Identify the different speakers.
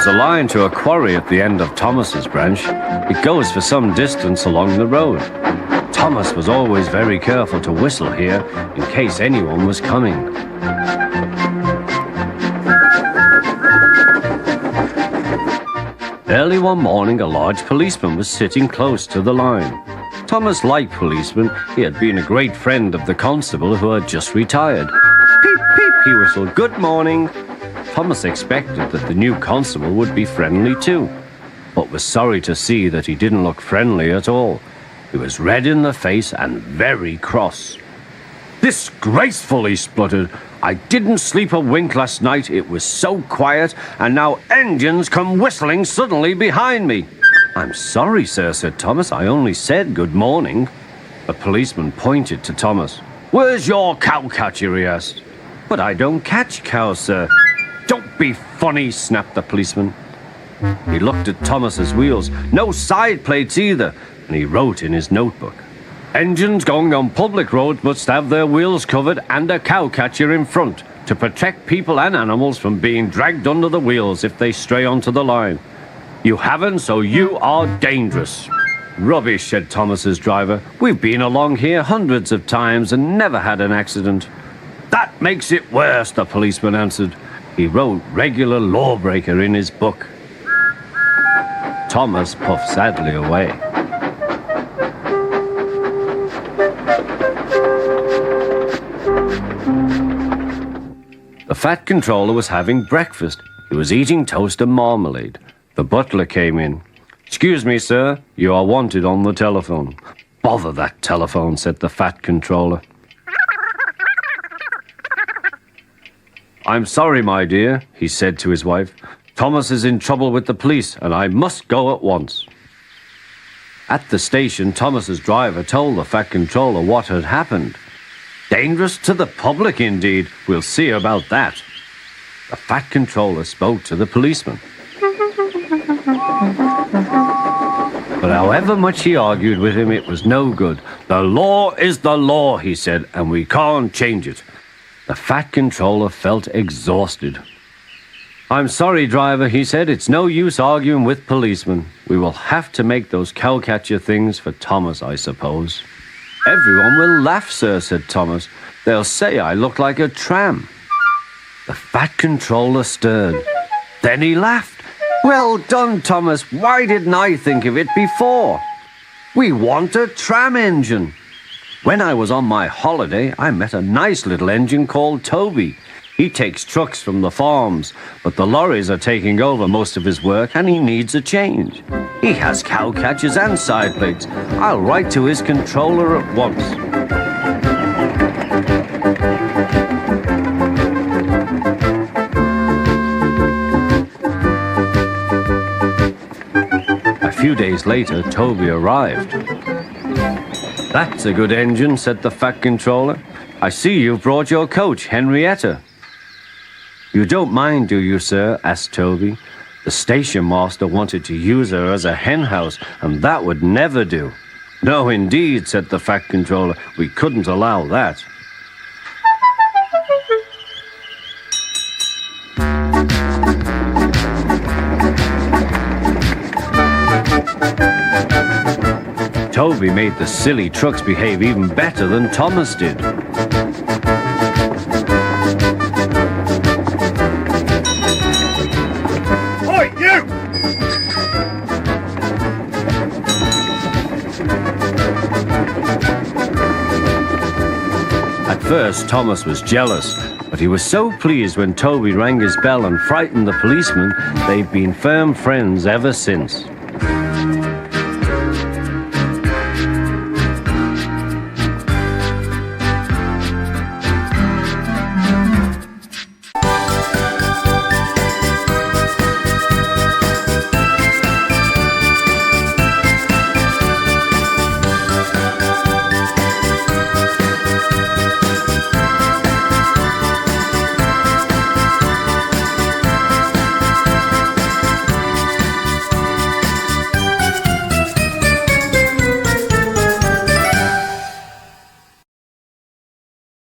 Speaker 1: a line to a quarry at the end of Thomas's branch. It goes for some distance along the road. Thomas was always very careful to whistle here in case anyone was coming. Early one morning, a large policeman was sitting close to the line. Thomas liked policemen. He had been a great friend of the constable who had just retired. Peep, peep, he whistled, "Good morning." Thomas expected that the new constable would be friendly too, but was sorry to see that he didn't look friendly at all. He was red in the face and very cross. "Disgraceful," he spluttered. "I didn't sleep a wink last night. It was so quiet, and now engines come whistling suddenly behind me." "I'm sorry, sir," said Thomas. "I only said good morning." The policeman pointed to Thomas. "Where's your cowcatcher?" he asked. "But I don't catch cows, sir." "Don't be funny," snapped the policeman. He looked at Thomas's wheels. No side plates either, and he wrote in his notebook, "Engines going on public roads must have their wheels covered and a cowcatcher in front to protect people and animals from being dragged under the wheels if they stray onto the line. You haven't, so you are dangerous." "Rubbish," said Thomas's driver. "We've been along here hundreds of times and never had an accident." "That makes it worse," the policeman answered. He wrote "regular lawbreaker" in his book. Thomas puffed sadly away. The fat controller was having breakfast. He was eating toast and marmalade. The butler came in. "Excuse me, sir, you are wanted on the telephone." "Bother that telephone," said the fat controller. "I'm sorry, my dear," he said to his wife. "Thomas is in trouble with the police, and I must go at once." At the station, Thomas's driver told the fat controller what had happened. Dangerous to the public, indeed. We'll see about that. The fat controller spoke to the policeman. But however much he argued with him, it was no good. "The law is the law," he said, "and we can't change it." The fat controller felt exhausted. "I'm sorry, driver," he said. "It's no use arguing with policemen. We will have to make those cowcatcher things for Thomas, I suppose." "Everyone will laugh, sir," said Thomas. "They'll say I look like a tram." The fat controller stirred. Then he laughed. "Well done, Thomas. Why didn't I think of it before? We want a tram engine. When I was on my holiday, I met a nice little engine called Toby. He takes trucks from the farms, but the lorries are taking over most of his work and he needs a change. He has cowcatchers and side plates. I'll write to his controller at once." A few days later, Toby arrived. "That's a good engine," said the fat controller. "I see you've brought your coach, Henrietta." "You don't mind, do you, sir?" asked Toby. "The station master wanted to use her as a hen house, and that would never do." "No, indeed," said the fat controller. "We couldn't allow that." Toby made the silly trucks behave even better than Thomas did.
Speaker 2: Oi, you!
Speaker 1: At first, Thomas was jealous, but he was so pleased when Toby rang his bell and frightened the policeman, they've been firm friends ever since.